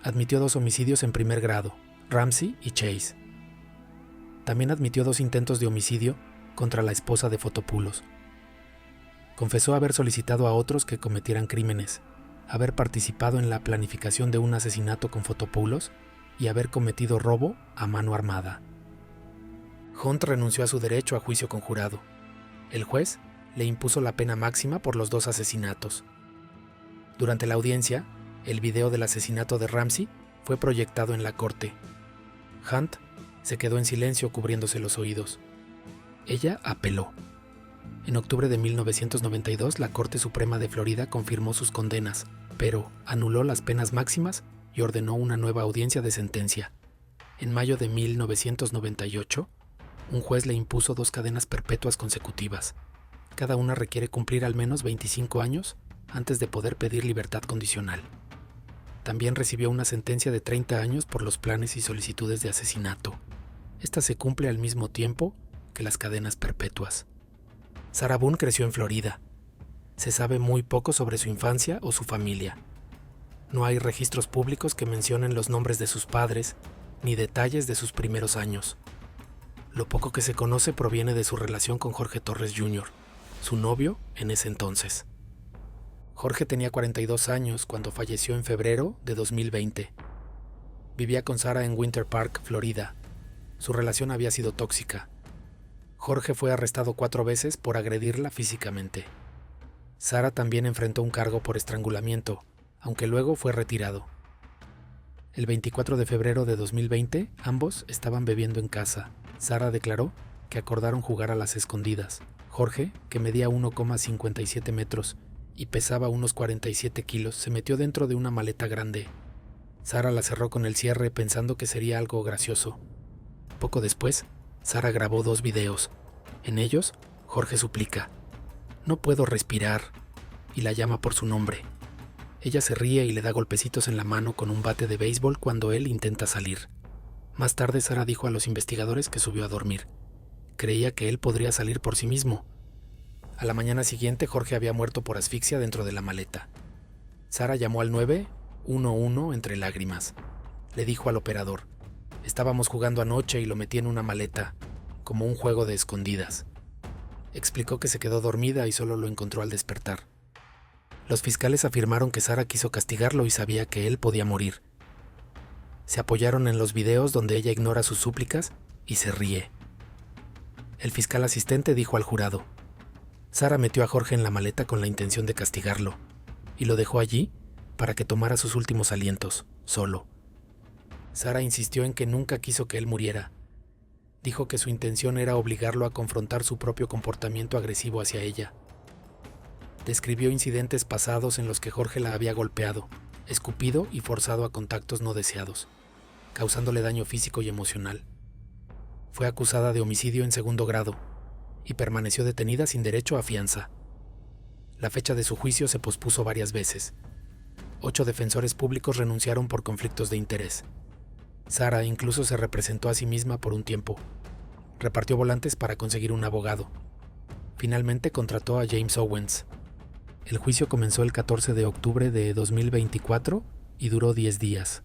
Admitió 2 homicidios en primer grado, Ramsey y Chase. También admitió 2 intentos de homicidio contra la esposa de Fotopoulos. Confesó haber solicitado a otros que cometieran crímenes, haber participado en la planificación de un asesinato con Fotopoulos y haber cometido robo a mano armada. Hunt renunció a su derecho a juicio conjurado. El juez le impuso la pena máxima por los 2 asesinatos. Durante la audiencia, el video del asesinato de Ramsey fue proyectado en la corte. Hunt se quedó en silencio cubriéndose los oídos. Ella apeló. En octubre de 1992, la Corte Suprema de Florida confirmó sus condenas, pero anuló las penas máximas y ordenó una nueva audiencia de sentencia. En mayo de 1998, un juez le impuso 2 cadenas perpetuas consecutivas. Cada una requiere cumplir al menos 25 años antes de poder pedir libertad condicional. También recibió una sentencia de 30 años por los planes y solicitudes de asesinato. Esta se cumple al mismo tiempo que las cadenas perpetuas. Sarah Boone creció en Florida. Se sabe muy poco sobre su infancia o su familia. No hay registros públicos que mencionen los nombres de sus padres ni detalles de sus primeros años. Lo poco que se conoce proviene de su relación con Jorge Torres Jr., su novio en ese entonces. Jorge tenía 42 años cuando falleció en febrero de 2020. Vivía con Sarah en Winter Park, Florida. Su relación había sido tóxica. Jorge fue arrestado 4 veces por agredirla físicamente. Sarah también enfrentó un cargo por estrangulamiento, aunque luego fue retirado. El 24 de febrero de 2020, ambos estaban bebiendo en casa. Sarah declaró que acordaron jugar a las escondidas. Jorge, que medía 1,57 metros y pesaba unos 47 kilos, se metió dentro de una maleta grande. Sarah la cerró con el cierre pensando que sería algo gracioso. Poco después, Sarah grabó 2 videos. En ellos, Jorge suplica: "No puedo respirar", y la llama por su nombre. Ella se ríe y le da golpecitos en la mano con un bate de béisbol cuando él intenta salir. Más tarde, Sarah dijo a los investigadores que subió a dormir. Creía que él podría salir por sí mismo. A la mañana siguiente, Jorge había muerto por asfixia dentro de la maleta. Sarah llamó al 911 entre lágrimas. Le dijo al operador: "Estábamos jugando anoche y lo metí en una maleta, como un juego de escondidas". Explicó que se quedó dormida y solo lo encontró al despertar. Los fiscales afirmaron que Sarah quiso castigarlo y sabía que él podía morir. Se apoyaron en los videos donde ella ignora sus súplicas y se ríe. El fiscal asistente dijo al jurado: "Sarah metió a Jorge en la maleta con la intención de castigarlo, y lo dejó allí para que tomara sus últimos alientos, solo". Sarah insistió en que nunca quiso que él muriera. Dijo que su intención era obligarlo a confrontar su propio comportamiento agresivo hacia ella. Describió incidentes pasados en los que Jorge la había golpeado, escupido y forzado a contactos no deseados, causándole daño físico y emocional. Fue acusada de homicidio en segundo grado y permaneció detenida sin derecho a fianza. La fecha de su juicio se pospuso varias veces. 8 defensores públicos renunciaron por conflictos de interés. Sara incluso se representó a sí misma por un tiempo. Repartió volantes para conseguir un abogado. Finalmente contrató a James Owens. El juicio comenzó el 14 de octubre de 2024 y duró 10 días.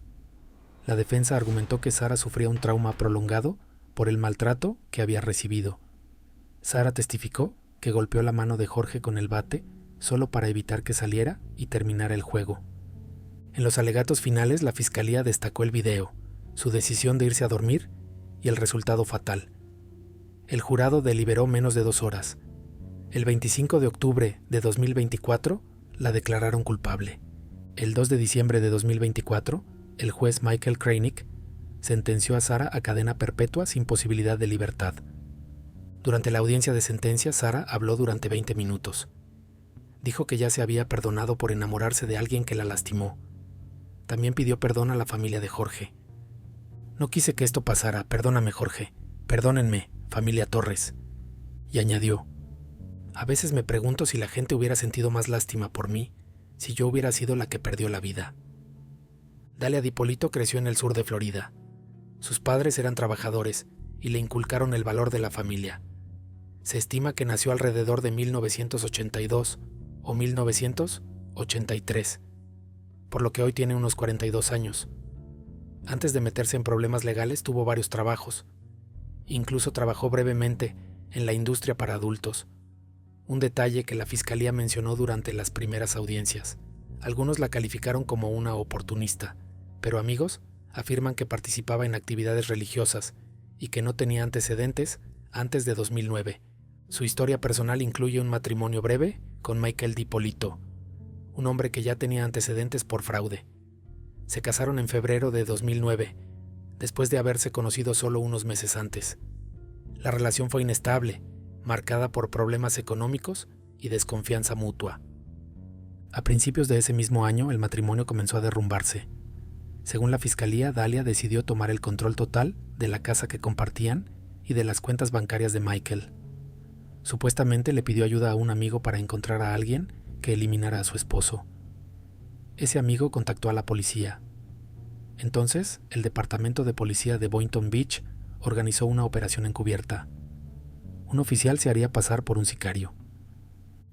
La defensa argumentó que Sara sufría un trauma prolongado por el maltrato que había recibido. Sara testificó que golpeó la mano de Jorge con el bate solo para evitar que saliera y terminara el juego. En los alegatos finales, la fiscalía destacó el video, su decisión de irse a dormir y el resultado fatal. El jurado deliberó menos de 2 horas. El 25 de octubre de 2024 la declararon culpable. El 2 de diciembre de 2024, el juez Michael Kranick sentenció a Sara a cadena perpetua sin posibilidad de libertad. Durante la audiencia de sentencia, Sara habló durante 20 minutos. Dijo que ya se había perdonado por enamorarse de alguien que la lastimó. También pidió perdón a la familia de Jorge. No quise que esto pasara, perdóname Jorge, perdónenme, familia Torres. Y añadió, a veces me pregunto si la gente hubiera sentido más lástima por mí si yo hubiera sido la que perdió la vida. Dalia DiPolito creció en el sur de Florida. Sus padres eran trabajadores y le inculcaron el valor de la familia. Se estima que nació alrededor de 1982 o 1983, por lo que hoy tiene unos 42 años. Antes de meterse en problemas legales tuvo varios trabajos. Incluso trabajó brevemente en la industria para adultos. Un detalle que la fiscalía mencionó durante las primeras audiencias. Algunos la calificaron como una oportunista, pero amigos afirman que participaba en actividades religiosas y que no tenía antecedentes antes de 2009. Su historia personal incluye un matrimonio breve con Michael DiPolito, un hombre que ya tenía antecedentes por fraude. Se casaron en febrero de 2009, después de haberse conocido solo unos meses antes. La relación fue inestable, marcada por problemas económicos y desconfianza mutua. A principios de ese mismo año, el matrimonio comenzó a derrumbarse. Según la fiscalía, Dalia decidió tomar el control total de la casa que compartían y de las cuentas bancarias de Michael. Supuestamente le pidió ayuda a un amigo para encontrar a alguien que eliminara a su esposo. Ese amigo contactó a la policía. Entonces, el departamento de policía de Boynton Beach organizó una operación encubierta. Un oficial se haría pasar por un sicario.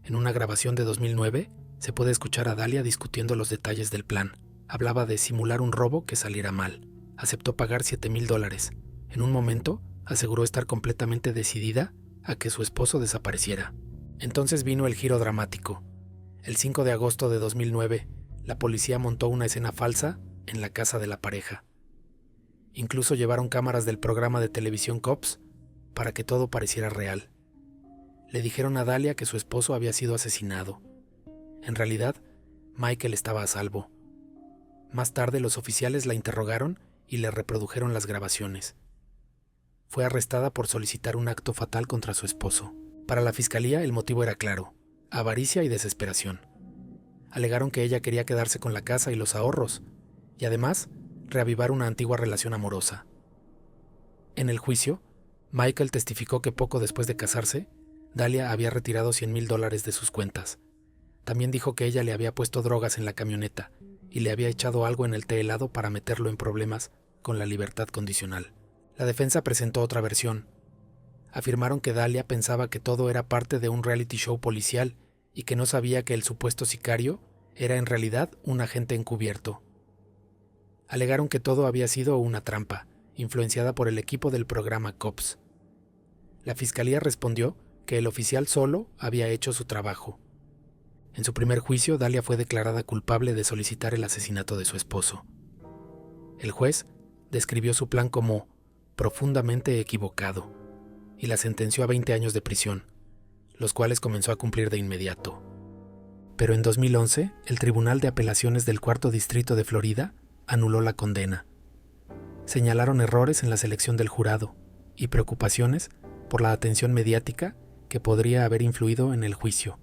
En una grabación de 2009, se puede escuchar a Dalia discutiendo los detalles del plan. Hablaba de simular un robo que saliera mal. Aceptó pagar $7,000. En un momento, aseguró estar completamente decidida a que su esposo desapareciera. Entonces vino el giro dramático. El 5 de agosto de 2009, la policía montó una escena falsa en la casa de la pareja. Incluso llevaron cámaras del programa de televisión Cops para que todo pareciera real. Le dijeron a Dalia que su esposo había sido asesinado. En realidad, Michael estaba a salvo. Más tarde los oficiales la interrogaron y le reprodujeron las grabaciones. Fue arrestada por solicitar un acto fatal contra su esposo. Para la fiscalía el motivo era claro: avaricia y desesperación. Alegaron que ella quería quedarse con la casa y los ahorros, y además reavivar una antigua relación amorosa. En el juicio, Michael testificó que poco después de casarse, Dalia había retirado $100,000 de sus cuentas. También dijo que ella le había puesto drogas en la camioneta y le había echado algo en el té helado para meterlo en problemas con la libertad condicional. La defensa presentó otra versión. Afirmaron que Dalia pensaba que todo era parte de un reality show policial y que no sabía que el supuesto sicario era en realidad un agente encubierto. Alegaron que todo había sido una trampa, influenciada por el equipo del programa Cops. La fiscalía respondió que el oficial solo había hecho su trabajo. En su primer juicio, Dalia fue declarada culpable de solicitar el asesinato de su esposo. El juez describió su plan como profundamente equivocado y la sentenció a 20 años de prisión, los cuales comenzó a cumplir de inmediato. Pero en 2011, el Tribunal de Apelaciones del Cuarto Distrito de Florida anuló la condena. Señalaron errores en la selección del jurado y preocupaciones por la atención mediática que podría haber influido en el juicio.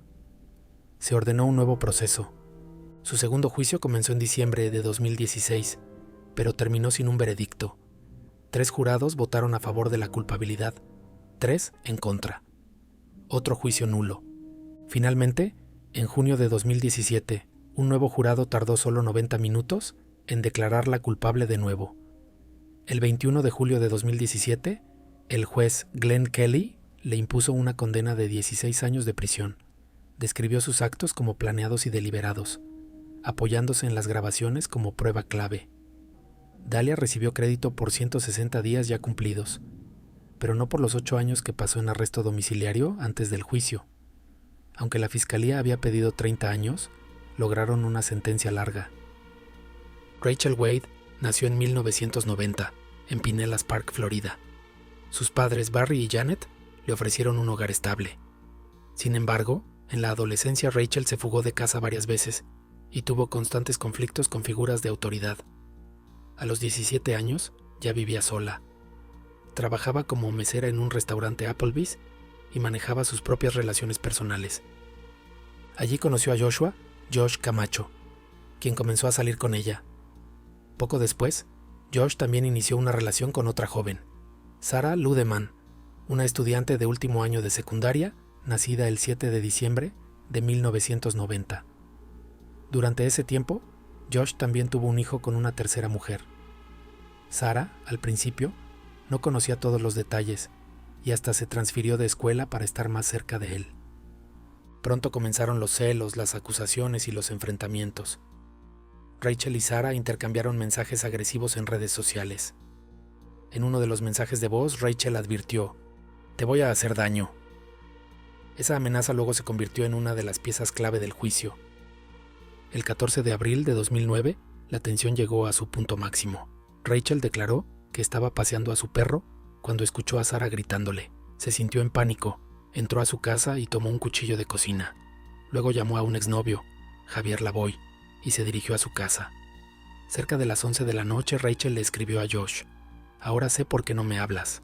se ordenó un nuevo proceso. Su segundo juicio comenzó en diciembre de 2016, pero terminó sin un veredicto. 3 jurados votaron a favor de la culpabilidad, 3 en contra. Otro juicio nulo. Finalmente, en junio de 2017, un nuevo jurado tardó solo 90 minutos en declararla culpable de nuevo. El 21 de julio de 2017, el juez Glenn Kelly le impuso una condena de 16 años de prisión. Describió sus actos como planeados y deliberados, apoyándose en las grabaciones como prueba clave. Dalia recibió crédito por 160 días ya cumplidos, pero no por los 8 años que pasó en arresto domiciliario antes del juicio. Aunque la fiscalía había pedido 30 años, lograron una sentencia larga. Rachel Wade nació en 1990, en Pinellas Park, Florida. Sus padres Barry y Janet le ofrecieron un hogar estable. Sin embargo, en la adolescencia Rachel se fugó de casa varias veces y tuvo constantes conflictos con figuras de autoridad. A los 17 años ya vivía sola. Trabajaba como mesera en un restaurante Applebee's y manejaba sus propias relaciones personales. Allí conoció a Josh Camacho, quien comenzó a salir con ella. Poco después, Josh también inició una relación con otra joven, Sarah Ludeman, una estudiante de último año de secundaria, nacida el 7 de diciembre de 1990. Durante ese tiempo, Josh también tuvo un hijo con una tercera mujer. Sarah, al principio, no conocía todos los detalles y hasta se transfirió de escuela para estar más cerca de él. Pronto comenzaron los celos, las acusaciones y los enfrentamientos. Rachel y Sarah intercambiaron mensajes agresivos en redes sociales. En uno de los mensajes de voz, Rachel advirtió: "Te voy a hacer daño". Esa amenaza luego se convirtió en una de las piezas clave del juicio. El 14 de abril de 2009, la tensión llegó a su punto máximo. Rachel declaró que estaba paseando a su perro cuando escuchó a Sarah gritándole. Se sintió en pánico, entró a su casa y tomó un cuchillo de cocina. Luego llamó a un exnovio, Javier Lavoy, y se dirigió a su casa. Cerca de las 11 de la noche, Rachel le escribió a Josh: "Ahora sé por qué no me hablas,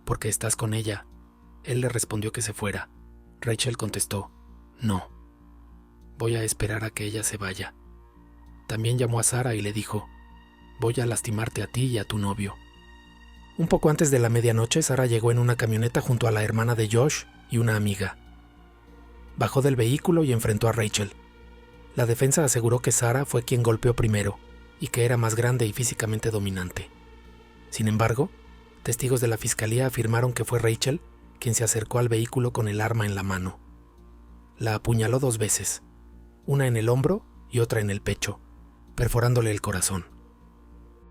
porque estás con ella". Él le respondió que se fuera. Rachel contestó: "No, voy a esperar a que ella se vaya". También llamó a Sarah y le dijo: "Voy a lastimarte a ti y a tu novio". Un poco antes de la medianoche, Sarah llegó en una camioneta junto a la hermana de Josh y una amiga. Bajó del vehículo y enfrentó a Rachel. La defensa aseguró que Sarah fue quien golpeó primero y que era más grande y físicamente dominante. Sin embargo, testigos de la fiscalía afirmaron que fue Rachel quien se acercó al vehículo con el arma en la mano. La apuñaló 2 veces, una en el hombro y otra en el pecho, perforándole el corazón.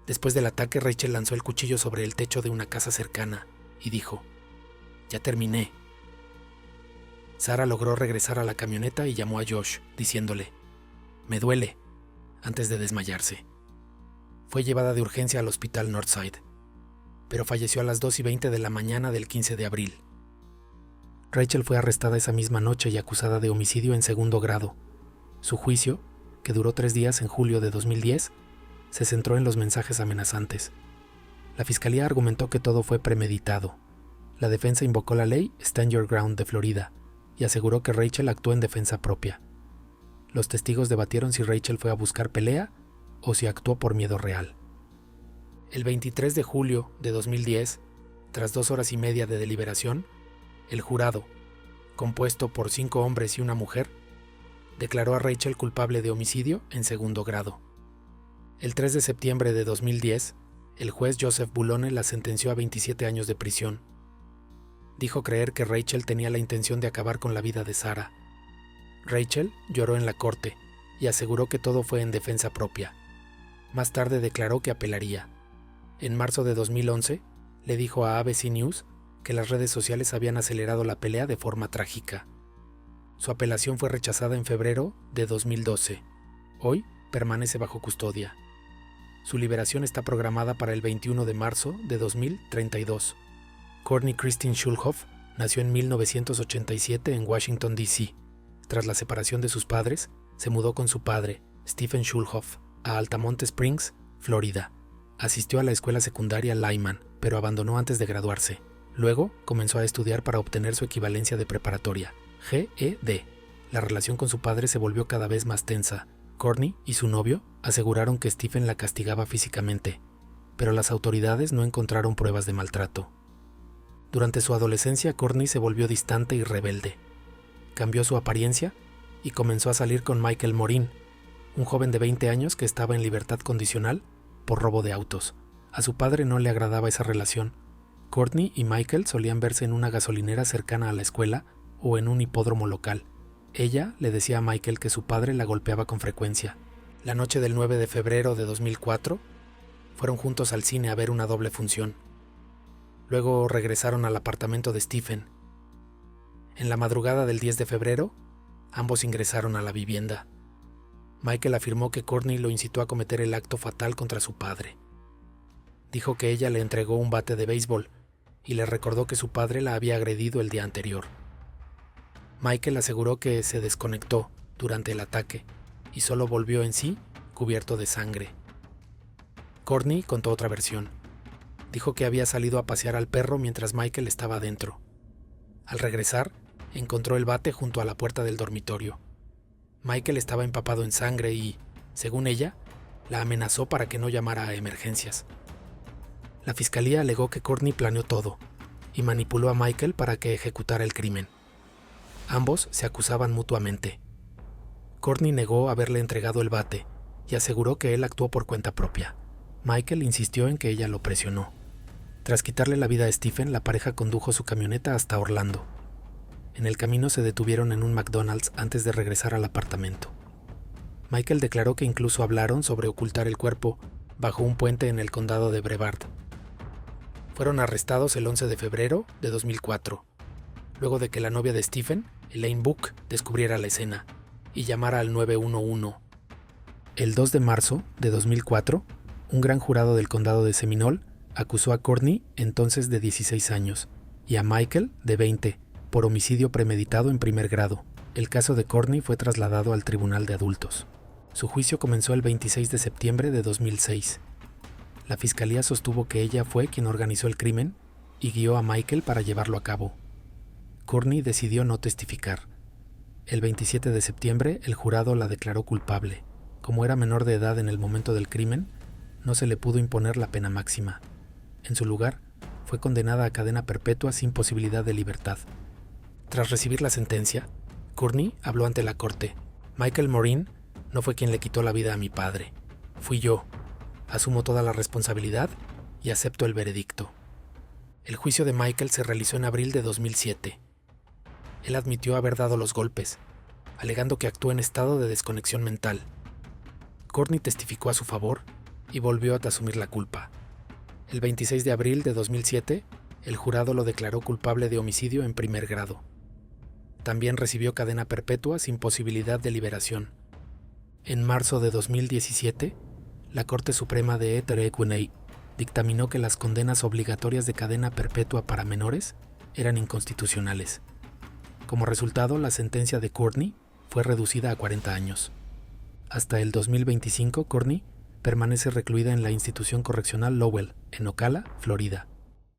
Después del ataque, Rachel lanzó el cuchillo sobre el techo de una casa cercana y dijo: "Ya terminé". Sarah logró regresar a la camioneta y llamó a Josh, diciéndole: "Me duele", antes de desmayarse. Fue llevada de urgencia al hospital Northside, pero falleció a las 2:20 de la mañana del 15 de abril. Rachel fue arrestada esa misma noche y acusada de homicidio en segundo grado. Su juicio, que duró 3 días en julio de 2010, se centró en los mensajes amenazantes. La fiscalía argumentó que todo fue premeditado. La defensa invocó la ley Stand Your Ground de Florida y aseguró que Rachel actuó en defensa propia. Los testigos debatieron si Rachel fue a buscar pelea o si actuó por miedo real. El 23 de julio de 2010, tras 2 horas y media de deliberación, el jurado, compuesto por 5 hombres y una mujer, declaró a Rachel culpable de homicidio en segundo grado. El 3 de septiembre de 2010, el juez Joseph Bulone la sentenció a 27 años de prisión. Dijo creer que Rachel tenía la intención de acabar con la vida de Sarah. Rachel lloró en la corte y aseguró que todo fue en defensa propia. Más tarde declaró que apelaría. En marzo de 2011, le dijo a ABC News que las redes sociales habían acelerado la pelea de forma trágica. Su apelación fue rechazada en febrero de 2012. Hoy permanece bajo custodia. Su liberación está programada para el 21 de marzo de 2032. Courtney Christine Schulhoff nació en 1987 en Washington, D.C. Tras la separación de sus padres, se mudó con su padre, Stephen Schulhoff, a Altamonte Springs, Florida. Asistió a la escuela secundaria Lyman, pero abandonó antes de graduarse. Luego, comenzó a estudiar para obtener su equivalencia de preparatoria, GED. La relación con su padre se volvió cada vez más tensa. Courtney y su novio aseguraron que Stephen la castigaba físicamente, pero las autoridades no encontraron pruebas de maltrato. Durante su adolescencia, Courtney se volvió distante y rebelde. Cambió su apariencia y comenzó a salir con Michael Morin, un joven de 20 años que estaba en libertad condicional por robo de autos. A su padre no le agradaba esa relación. Courtney y Michael solían verse en una gasolinera cercana a la escuela o en un hipódromo local. Ella le decía a Michael que su padre la golpeaba con frecuencia. La noche del 9 de febrero de 2004, fueron juntos al cine a ver una doble función. Luego regresaron al apartamento de Stephen. En la madrugada del 10 de febrero, ambos ingresaron a la vivienda. Michael afirmó que Courtney lo incitó a cometer el acto fatal contra su padre. Dijo que ella le entregó un bate de béisbol y le recordó que su padre la había agredido el día anterior. Michael aseguró que se desconectó durante el ataque y solo volvió en sí cubierto de sangre. Courtney contó otra versión. Dijo que había salido a pasear al perro mientras Michael estaba adentro. Al regresar, encontró el bate junto a la puerta del dormitorio. Michael estaba empapado en sangre y, según ella, la amenazó para que no llamara a emergencias. La fiscalía alegó que Courtney planeó todo y manipuló a Michael para que ejecutara el crimen. Ambos se acusaban mutuamente. Courtney negó haberle entregado el bate y aseguró que él actuó por cuenta propia. Michael insistió en que ella lo presionó. Tras quitarle la vida a Stephen, la pareja condujo su camioneta hasta Orlando. En el camino se detuvieron en un McDonald's antes de regresar al apartamento. Michael declaró que incluso hablaron sobre ocultar el cuerpo bajo un puente en el condado de Brevard. Fueron arrestados el 11 de febrero de 2004, luego de que la novia de Stephen, Elaine Book, descubriera la escena y llamara al 911. El 2 de marzo de 2004, un gran jurado del condado de Seminole acusó a Courtney, entonces de 16 años, y a Michael, de 20, por homicidio premeditado en primer grado. El caso de Courtney fue trasladado al Tribunal de Adultos. Su juicio comenzó el 26 de septiembre de 2006. La fiscalía sostuvo que ella fue quien organizó el crimen y guió a Michael para llevarlo a cabo. Courtney decidió no testificar. El 27 de septiembre, el jurado la declaró culpable. Como era menor de edad en el momento del crimen, no se le pudo imponer la pena máxima. En su lugar, fue condenada a cadena perpetua sin posibilidad de libertad. Tras recibir la sentencia, Courtney habló ante la corte. Michael Morin no fue quien le quitó la vida a mi padre. Fui yo. Asumo toda la responsabilidad y acepto el veredicto. El juicio de Michael se realizó en abril de 2007. Él admitió haber dado los golpes, alegando que actuó en estado de desconexión mental. Courtney testificó a su favor y volvió a asumir la culpa. El 26 de abril de 2007, el jurado lo declaró culpable de homicidio en primer grado. También recibió cadena perpetua sin posibilidad de liberación. En marzo de 2017, la Corte Suprema de Equinay dictaminó que las condenas obligatorias de cadena perpetua para menores eran inconstitucionales. Como resultado, la sentencia de Courtney fue reducida a 40 años. Hasta el 2025, Courtney permanece recluida en la institución correccional Lowell, en Ocala, Florida.